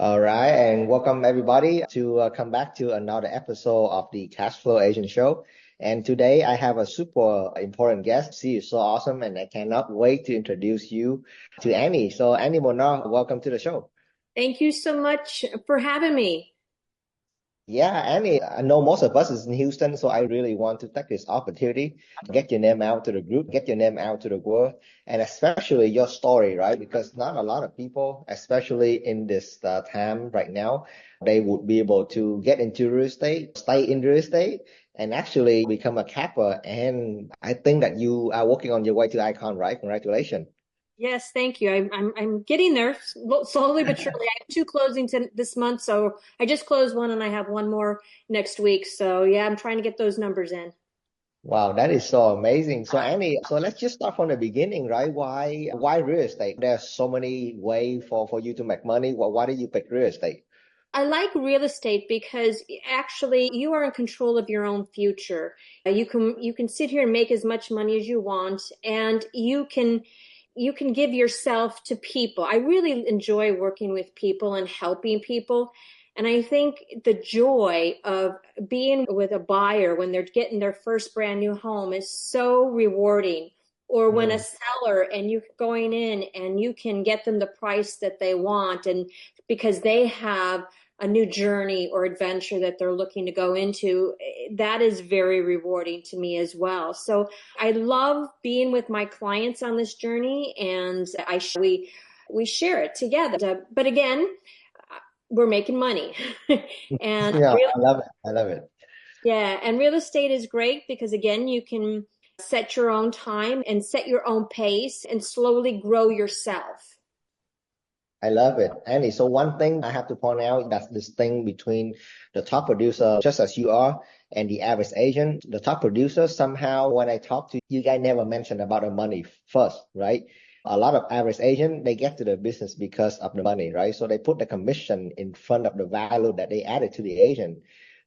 All right, and welcome everybody to come back to another episode of the Cashflow Agent Show. And today I have a super important guest. She is so awesome, and I cannot wait to introduce you to Annie. So, Annie Molnar, welcome to the show. Thank you so much for having me. Yeah, Annie, I know most of us is in Houston, so I really want to take this opportunity to get your name out to the group, get your name out to the world, and especially your story, right? Because not a lot of people, especially in this time right now, they would be able to get into real estate, stay in real estate, and actually become a capper. And I think that you are working on your way to icon, right? Congratulations. Yes, thank you. I'm getting there slowly but surely. I have two closings this month, so I just closed one and I have one more next week. So yeah, I'm trying to get those numbers in. Wow, that is so amazing. So Annie, so let's just start from the beginning, right? Why real estate? There's so many ways for you to make money. Why did you pick real estate? I like real estate because actually you are in control of your own future. You can sit here and make as much money as you want, and you can give yourself to people. I really enjoy working with people and helping people. And I think the joy of being with a buyer when they're getting their first brand new home is so rewarding. Or when a Mm, seller and you going in and you can get them the price that they want, and because they have a new journey or adventure that they're looking to go into, that is very rewarding to me as well. So I love being with my clients on this journey, and we share it together. But again, we're making money, and yeah, I love it. I love it. yeah, and real estate is great because again, you can set your own time and set your own pace and slowly grow yourself. I love it. Annie, so one thing I have to point out that's this thing between the top producer, just as you are, and the average agent. The top producer, somehow, when I talk to you guys, never mention about the money first, right? A lot of average agent, they get to the business because of the money, right? So they put the commission in front of the value that they added to the agent.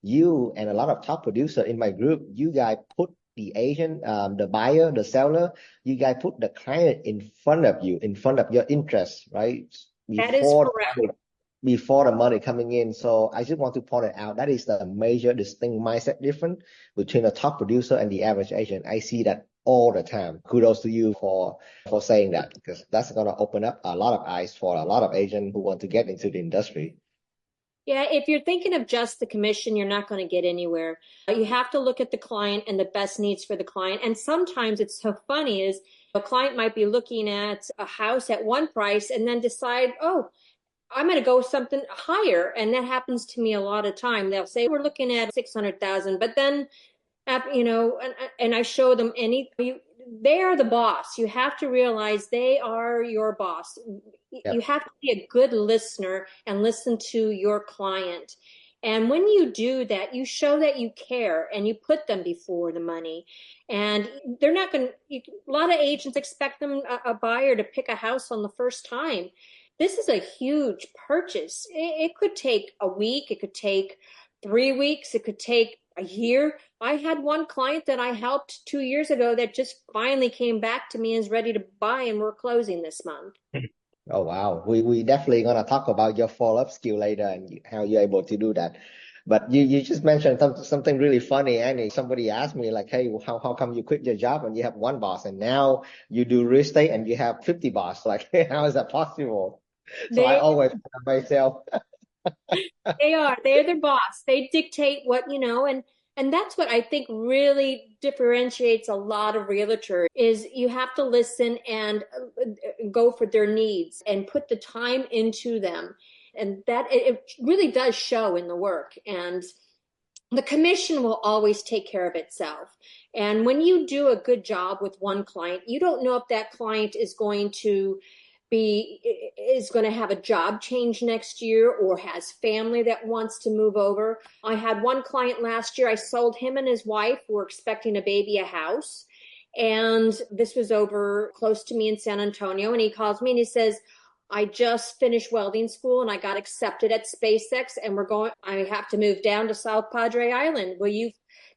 You and a lot of top producer in my group, you guys put the agent, the buyer, the seller, you guys put the client in front of you, in front of your interest, right? That is before correct. before the money coming in. So I just want to point it out. That is the major distinct mindset difference between the top producer and the average agent. I see that all the time. Kudos to you for saying that because that's going to open up a lot of eyes for a lot of agents who want to get into the industry. Yeah, if you're thinking of just the commission, you're not going to get anywhere. You have to look at the client and the best needs for the client. And sometimes it's so funny is a client might be looking at a house at one price and then decide, oh, I'm going to go something higher. And that happens to me a lot of time. They'll say, we're looking at 600,000, but then and I show them they are the boss. You have to realize they are your boss. You Yep. have to be a good listener and listen to your client. And when you do that, you show that you care and you put them before the money. And they're not going to, a lot of agents expect a buyer to pick a house on the first time. This is a huge purchase. It could take a week, it could take 3 weeks, it could take a year. I had one client that I helped 2 years ago that just finally came back to me and is ready to buy, and we're closing this month. Oh wow. We definitely gonna talk about your follow-up skill later and how you're able to do that. But you just mentioned something really funny, Annie. Somebody asked me like, hey, how come you quit your job and you have one boss and now you do real estate and you have 50 boss? Like, how is that possible? So I They always tell myself, they're their boss. They dictate and that's what I think really differentiates a lot of realtors is you have to listen and go for their needs and put the time into them. And that it really does show in the work. And the commission will always take care of itself. And when you do a good job with one client, you don't know if that client be is going to have a job change next year or has family that wants to move over. I had one client last year. I sold him and his wife who were expecting a baby a house. And this was over close to me in San Antonio. And he calls me and he says, I just finished welding school and I got accepted at SpaceX and I have to move down to South Padre Island.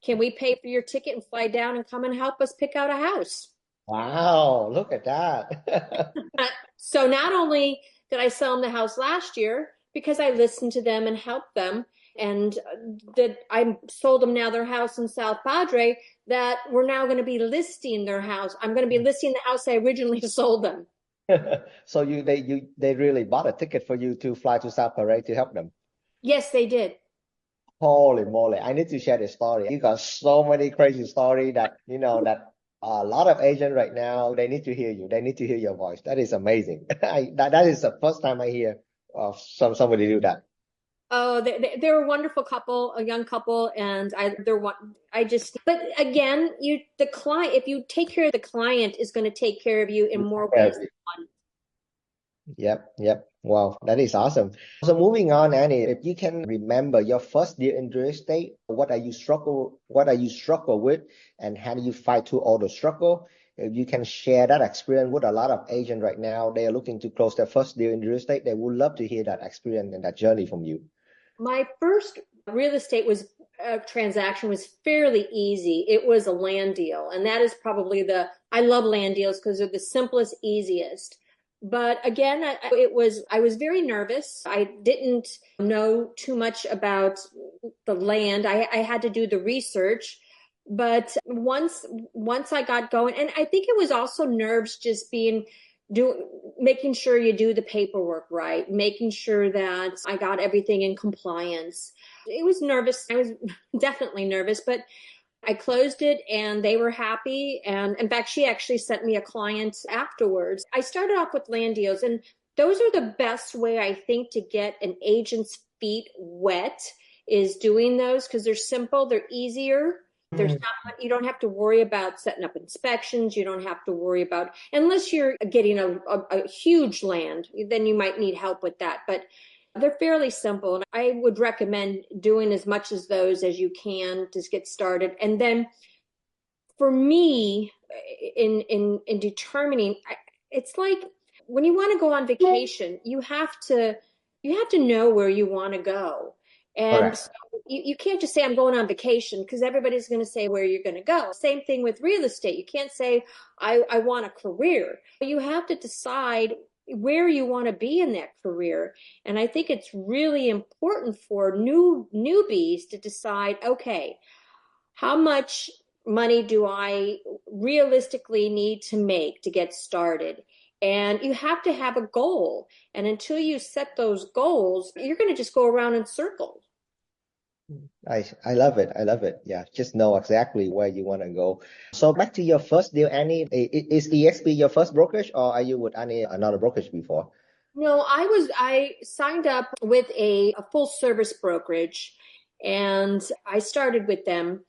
Can we pay for your ticket and fly down and come and help us pick out a house? wow, look at that. So not only did I sell him the house last year because I listened to them and helped them. And that I sold them now their house in South Padre, that we're now going to be listing their house. I'm going to be listing the house I originally sold them. So they really bought a ticket for you to fly to South Korea to help them. Yes, they did. Holy moly! I need to share the story. You got so many crazy story that that a lot of agents right now they need to hear you. They need to hear your voice. That is amazing. That is the first time I hear of somebody do that. Oh, they're a wonderful couple, a young couple, and but again, the client, if you take care of the client, is going to take care of you in more ways than one. Yep. Wow, that is awesome. So moving on, Annie, if you can remember your first deal in real estate, what are you struggle with, and how do you fight through all the struggle? If you can share that experience with a lot of agents right now, they are looking to close their first deal in real estate. They would love to hear that experience and that journey from you. My first real estate transaction was fairly easy. It was a land deal, and that is probably I love land deals because they're the simplest, easiest. But again, I was very nervous. I didn't know too much about the land. I had to do the research. But once I got going, and I think it was also nerves, just making sure you do the paperwork right, making sure that I got everything in compliance. It was nervous. I was definitely nervous, but I closed it and they were happy. And in fact, she actually sent me a client afterwards. I started off with land deals, and those are the best way, I think, to get an agent's feet wet, is doing those, because they're simple, they're easier. You don't have to worry about setting up inspections. You don't have to worry about, unless you're getting a huge land, then you might need help with that. But they're fairly simple. And I would recommend doing as much as those as you can to get started. And then for me, in determining, it's like when you want to go on vacation, you have to know where you want to go. And so you can't just say, I'm going on vacation, because everybody's going to say where you're going to go. Same thing with real estate. You can't say, I want a career. You have to decide where you want to be in that career. And I think it's really important for newbies to decide, okay, how much money do I realistically need to make to get started? And you have to have a goal. And until you set those goals, you're going to just go around in circles. I love it. I love it. Yeah, just know exactly where you want to go. So back to your first deal, Annie. Is EXP your first brokerage, or are you with another brokerage before? No, I signed up with a full service brokerage, and I started with them.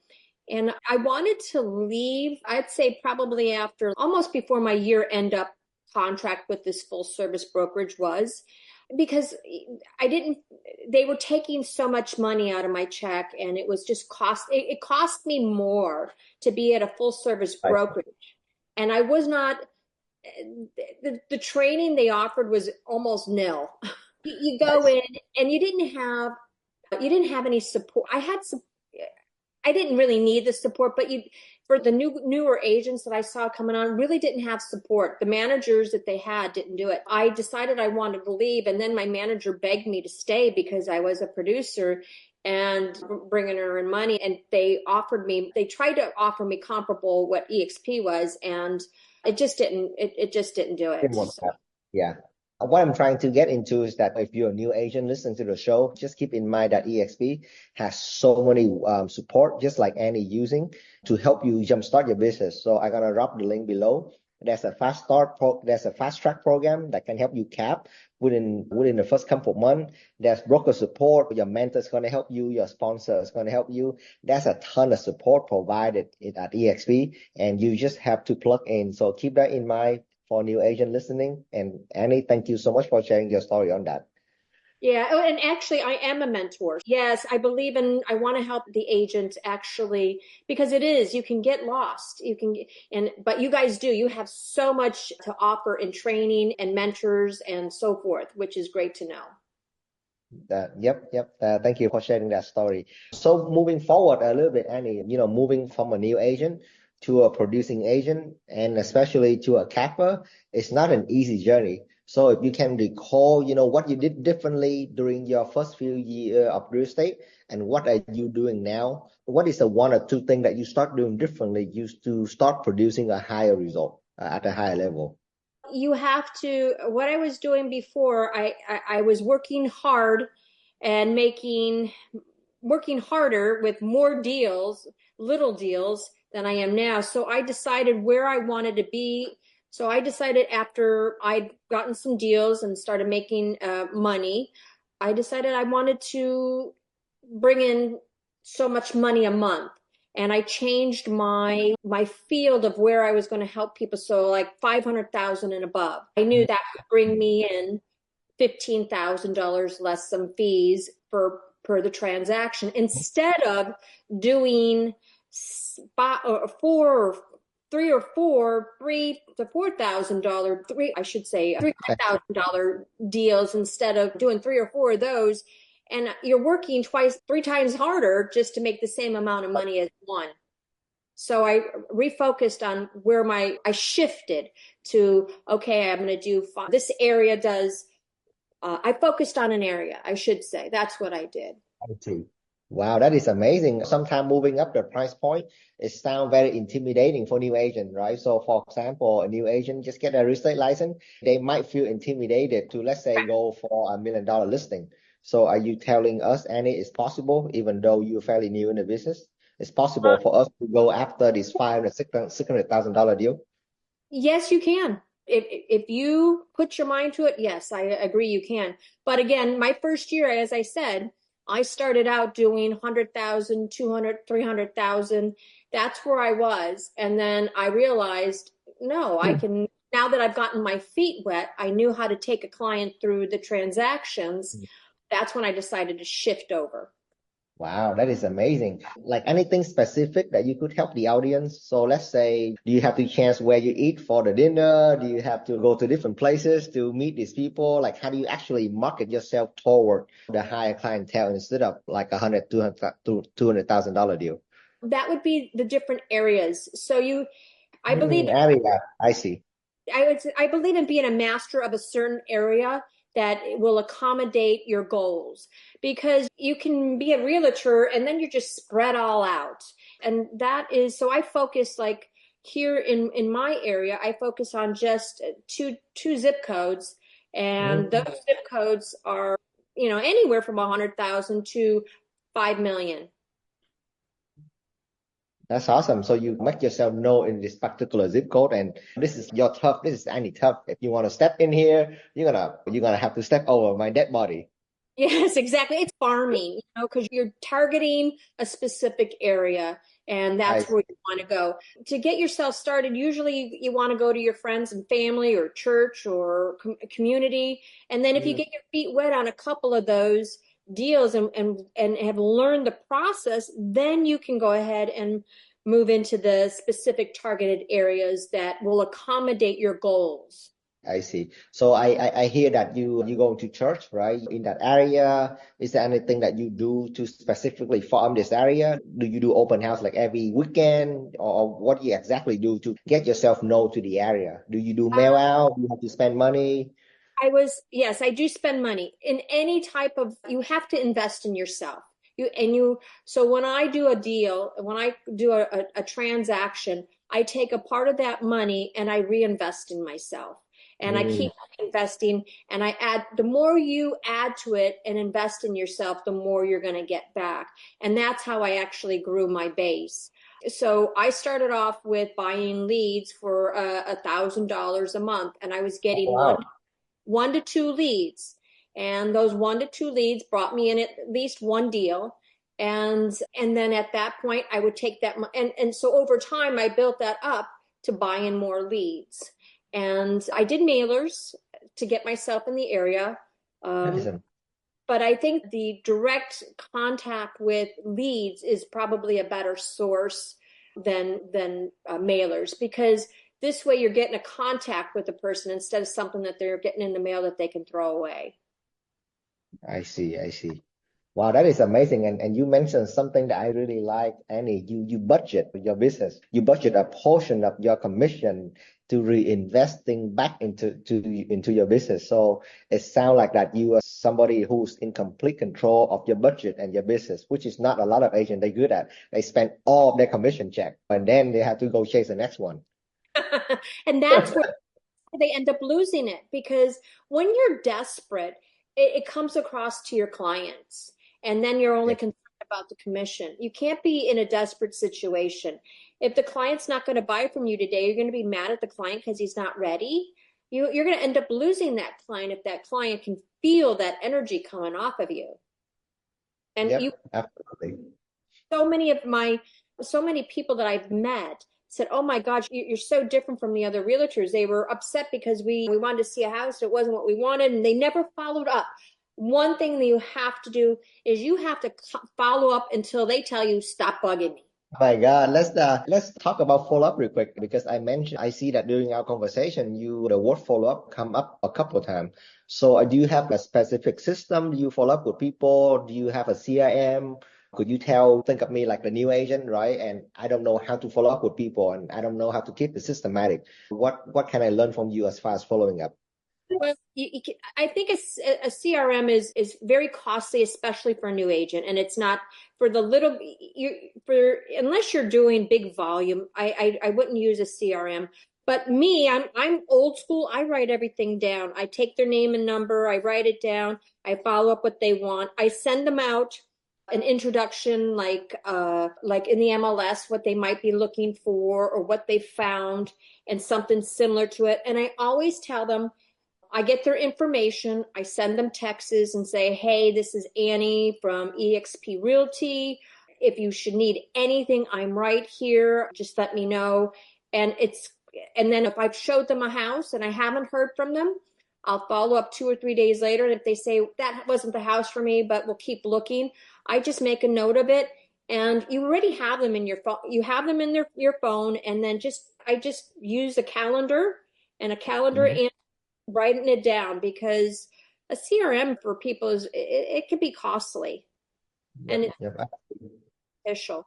And I wanted to leave, I'd say probably after, almost before my year end up contract with this full service brokerage was, because they were taking so much money out of my check, and it was just it cost me more to be at a full service brokerage. And I was not, the training they offered was almost nil. You go in and you didn't have any support. I didn't really need the support, but for the newer agents that I saw coming on, really didn't have support. The managers that they had didn't do it. I decided I wanted to leave, and then my manager begged me to stay because I was a producer and bringing her in money. And they tried to offer me comparable what EXP was, and it just didn't do it. Yeah. What I'm trying to get into is that if you're a new agent listening to the show, just keep in mind that EXP has so many support, just like Annie using, to help you jumpstart your business. So I'm gonna drop the link below. There's a there's a fast track program that can help you cap within the first couple of months. There's broker support. Your mentor is gonna help you. Your sponsor is gonna help you. There's a ton of support provided at EXP, and you just have to plug in. So keep that in mind for new agent listening. And Annie, thank you so much for sharing your story on that. Yeah. Oh, and actually, I am a mentor. Yes, I want to help the agent, actually, because you can get lost. But you guys you have so much to offer in training and mentors and so forth, which is great to know. Yep. Thank you for sharing that story. So moving forward a little bit, Annie, moving from a new agent to a producing agent, and especially to a capper, it's not an easy journey. So if you can recall, what you did differently during your first few years of real estate and what are you doing now? What is the one or two things that you start doing differently used to start producing a higher result at a higher level? You have to, what I was doing before, I was working hard and working harder with more deals, little deals than I am now. So I decided where I wanted to be. So I decided after I'd gotten some deals and started making money, I decided I wanted to bring in so much money a month. And I changed my field of where I was going to help people. So like 500,000 and above. I knew that would bring me in $15,000 less some fees per the transaction, instead of doing $3,000 to $4,000 deals, instead of doing three or four of those, and you're working three times harder just to make the same amount of money as one. So I refocused on where I shifted to, okay, I'm going to do this area does. I focused on an area, I should say. That's what I did. I see. Wow, that is amazing. Sometimes moving up the price point, it sounds very intimidating for new agent, right? So for example, a new agent just get a real estate license, they might feel intimidated to, let's say, go for $1 million listing. So are you telling us, Annie, it's possible, even though you're fairly new in the business, it's possible for us to go after this $600,000 deal? Yes, you can. If you put your mind to it, yes, I agree you can. But again, my first year, as I said, I started out doing 100,000, 200, 300,000. That's where I was. And then I realized, no, I can, now that I've gotten my feet wet, I knew how to take a client through the transactions. That's when I decided to shift over. Wow, that is amazing. Like anything specific that you could help the audience? So let's say, do you have to chance where you eat for the dinner? Do you have to go to different places to meet these people? Like how do you actually market yourself toward the higher clientele instead of like $200,000 deal? That would be the different areas. So I believe Area, I see. I believe in being a master of a certain area that will accommodate your goals, because you can be a realtor and then you're just spread all out. And that is, so I focus, like here in my area, I focus on just two zip codes, and those zip codes are, anywhere from 100,000 to 5 million. That's awesome. So you make yourself know in this particular zip code, and this is your tough. This is Annie tough. If you want to step in here, you're gonna have to step over my dead body. Yes, exactly. It's farming, because you're targeting a specific area, and that's where you want to go. To get yourself started, usually you want to go to your friends and family or church or community. And then if you get your feet wet on a couple of those deals and have learned the process, then you can go ahead and move into the specific targeted areas that will accommodate your goals. I see. So I hear that you go to church, right? In that area, is there anything that you do to specifically farm this area? Do you do open house like every weekend, or what do you exactly do to get yourself known to the area? Do you do mail out? Do you have to spend money? Yes, I do spend money in any type of, you have to invest in yourself. So when I do a deal, when I do a transaction, I take a part of that money and I reinvest in myself. And I keep investing, and the more you add to it and invest in yourself, the more you're going to get back. And that's how I actually grew my base. So I started off with buying leads for $1,000 a month, and I was getting one to two leads. And those 1 to 2 leads brought me in at least one deal. And then at that point, I would take that. And so over time, I built that up to buy in more leads. And I did mailers to get myself in the area. But I think the direct contact with leads is probably a better source than mailers, because this way you're getting a contact with the person instead of something that they're getting in the mail that they can throw away. I see. Wow, that is amazing. And you mentioned something that I really like, Annie. You budget your business. You budget a portion of your commission to reinvesting back into your business. So it sounds like that you are somebody who's in complete control of your budget and your business, which is not a lot of agents they good at. They spend all of their commission check and then they have to go chase the next one. And that's where they end up losing it, because when you're desperate, it comes across to your clients, and then you're only Yeah. concerned about the commission. You can't be in a desperate situation. If the client's not going to buy from you today, you're going to be mad at the client because he's not ready. You're going to end up losing that client if that client can feel that energy coming off of you. And Yep, you, absolutely. so many people that I've met said, "Oh my gosh, you're so different from the other realtors." They were upset because we wanted to see a house, it wasn't what we wanted, and they never followed up. One thing that you have to do is you have to follow up until they tell you, "Stop bugging me." Oh my God, let's talk about follow up real quick because I see that during our conversation, the word follow up come up a couple of times. So do you have a specific system? Do you follow up with people? Do you have a CRM? Could you think of me like the new agent, right? And I don't know how to follow up with people, and I don't know how to keep it systematic. What can I learn from you as far as following up? Well, I think a CRM is very costly, especially for a new agent, and it's not for the little for unless you're doing big volume. I wouldn't use a CRM. But me, I'm old school. I write everything down. I take their name and number. I write it down. I follow up what they want. I send them out an introduction, like in the MLS, what they might be looking for or what they found, and something similar to it. And I always tell them, I get their information. I send them texts and say, "Hey, this is Annie from eXp Realty. If you should need anything, I'm right here. Just let me know." And and then if I've showed them a house and I haven't heard from them, I'll follow up 2 or 3 days later. And if they say that wasn't the house for me, but we'll keep looking, I just make a note of it. And you already have them in your phone. You have them in your phone, and then I just use a calendar and Mhm. and writing it down, because a CRM for people it can be costly and Yep, it's yep. official.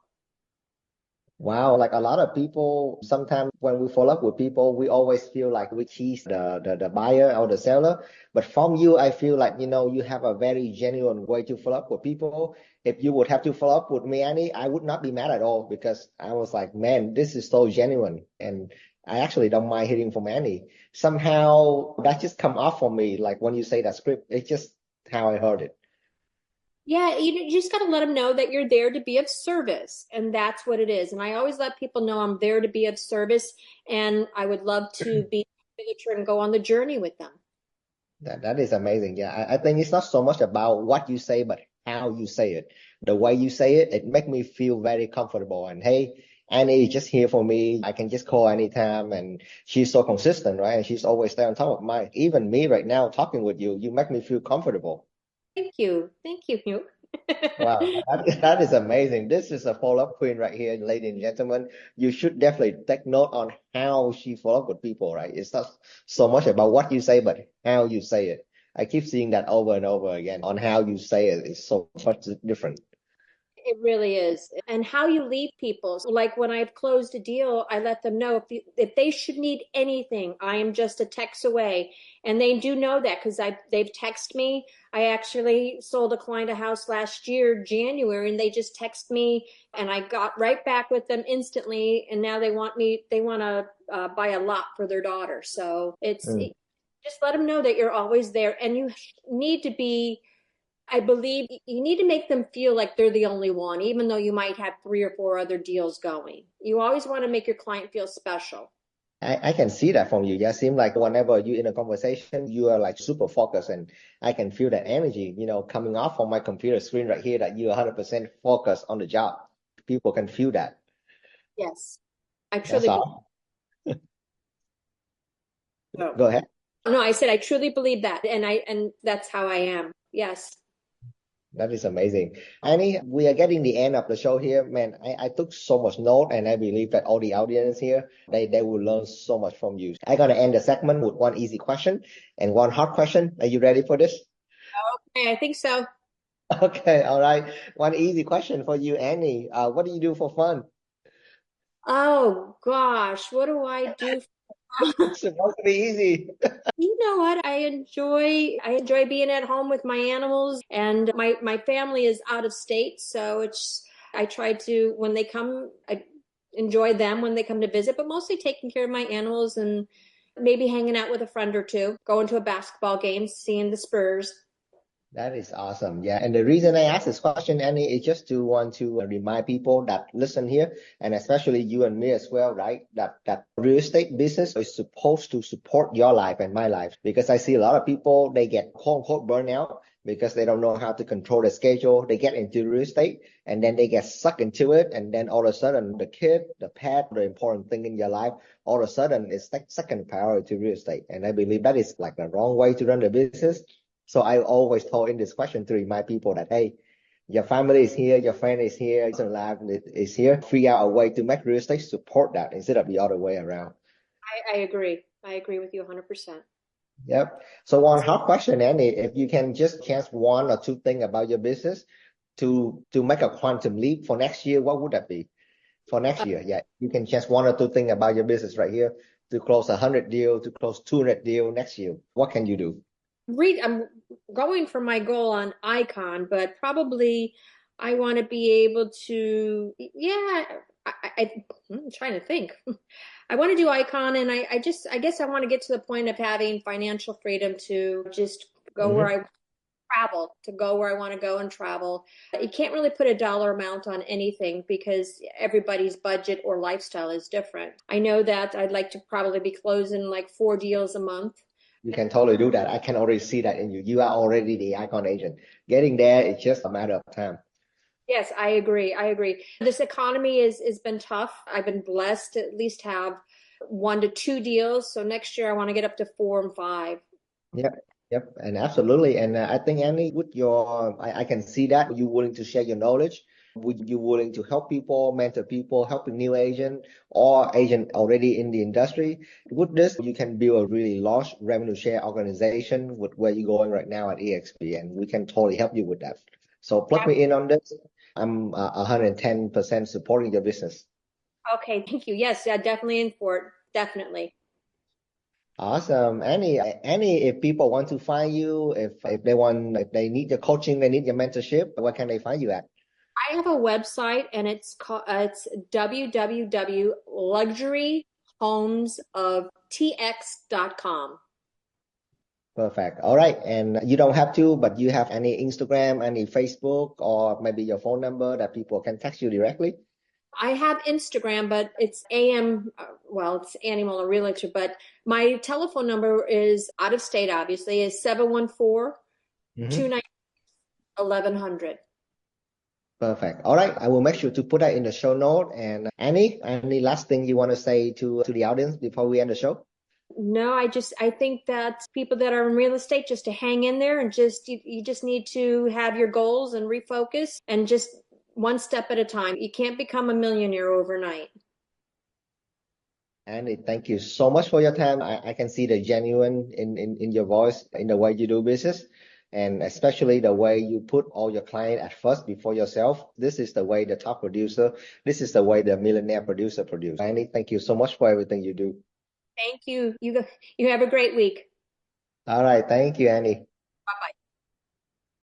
Wow, like a lot of people, sometimes when we follow up with people, we always feel like we tease the buyer or the seller. But from you, I feel like, you have a very genuine way to follow up with people. If you would have to follow up with me, Annie, I would not be mad at all because I was like, man, this is so genuine. And I actually don't mind hearing from Annie. Somehow that just come off for me. Like when you say that script, it's just how I heard it. Yeah, you just got to let them know that you're there to be of service, and that's what it is. And I always let people know I'm there to be of service, and I would love to be a realtor and go on the journey with them. That is amazing. Yeah, I think it's not so much about what you say, but how you say it. The way you say it, it makes me feel very comfortable. And hey, Annie is just here for me. I can just call anytime. And she's so consistent, right? And she's always there on top of my, even me right now talking with you, you make me feel comfortable. Thank you, Hugh. Wow, that is amazing. This is a follow-up queen right here, ladies and gentlemen. You should definitely take note on how she follow up with people, right? It's not so much about what you say, but how you say it. I keep seeing that over and over again on how you say it is so much different. It really is. And how you leave people. So like when I've closed a deal, I let them know if they should need anything, I am just a text away. And they do know that because they've texted me. I actually sold a client a house last year, January, and they just text me and I got right back with them instantly. And now they want to buy a lot for their daughter. So Mm. just let them know that you're always there, and you need to be, I believe you need to make them feel like they're the only one, even though you might have 3 or 4 other deals going. You always want to make your client feel special. I can see that from you. Yeah, seem like whenever you in a conversation, you are like super focused, and I can feel that energy, coming off on my computer screen right here that you're 100% focused on the job. People can feel that. Yes, I That's truly believe all. so. Go ahead. No, I said I truly believe that, and that's how I am. Yes. That is amazing. Annie, we are getting the end of the show here. Man, I took so much note and I believe that all the audience here, they will learn so much from you. I'm gonna end the segment with one easy question and one hard question. Are you ready for this? Okay, I think so. Okay, all right. One easy question for you, Annie. What do you do for fun? Oh gosh, what do I do? It's supposed to be easy. You know what? I enjoy being at home with my animals, and my family is out of state, so I try to, when they come, I enjoy them when they come to visit, but mostly taking care of my animals and maybe hanging out with a friend or two, going to a basketball game, seeing the Spurs. That is awesome. Yeah. And the reason I asked this question, Annie, is just to want to remind people that listen here, and especially you and me as well, right? That real estate business is supposed to support your life and my life. Because I see a lot of people, they get quote unquote burnout because they don't know how to control the schedule. They get into real estate and then they get sucked into it. And then all of a sudden the kid, the pet, the important thing in your life, all of a sudden it's like second priority to real estate. And I believe that is like the wrong way to run the business. So I always told in this question to remind people that, hey, your family is here, your friend is here, your life is here. Figure out a way to make real estate support that instead of the other way around. I agree. I agree with you 100%. Yep. So one hard question, Annie, if you can just chance one or two things about your business to make a quantum leap for next year, what would that be? For next year, yeah, you can chance one or two things about your business right here to close 100 deal, to close 200 deal next year. What can you do? I'm going for my goal on icon, but probably I want to be able to, yeah, I'm trying to think. I want to do icon, and I guess I want to get to the point of having financial freedom to just go where Mhm. I travel, to go where I want to go and travel. You can't really put a dollar amount on anything because everybody's budget or lifestyle is different. I know that I'd like to probably be closing like 4 deals a month. You can totally do that. I can already see that in you. You are already the icon agent. Getting there is just a matter of time. Yes, I agree. I agree. This economy has been tough. I've been blessed to at least have 1 to 2 deals. So next year I want to get up to 4 and 5. Yep, yep, and absolutely. And I think Annie, with I can see that you willing to share your knowledge. Would you willing to help people, mentor people, helping new agent or agent already in the industry? With this, you can build a really large revenue share organization with where you're going right now at EXP, and we can totally help you with that. So plug me in on this. I'm 110% supporting your business. Okay, thank you. Yes, yeah, definitely in for it. Definitely. Awesome. Annie, if people want to find you, if they need your coaching, they need your mentorship, where can they find you at? I have a website, and it's www.luxuryhomesoftx.com. Perfect. All right. And you don't have to, but you have any Instagram, any Facebook, or maybe your phone number that people can text you directly? I have Instagram, but it's well, it's Annie Molnar Realtor, but my telephone number is out of state, obviously, is 714 Mm-hmm. 29 1100. Perfect. All right. I will make sure to put that in the show note. And Annie, any last thing you want to say to the audience before we end the show? No, I think that people that are in real estate, just to hang in there, and you just need to have your goals and refocus, and just one step at a time. You can't become a millionaire overnight. Annie, thank you so much for your time. I can see the genuine in your voice, in the way you do business, and especially the way you put all your client at first before yourself. This is the way the top producer, this is the way the millionaire producer produce. Annie, thank you so much for everything you do. Thank you. You have a great week. All right. Thank you, Annie.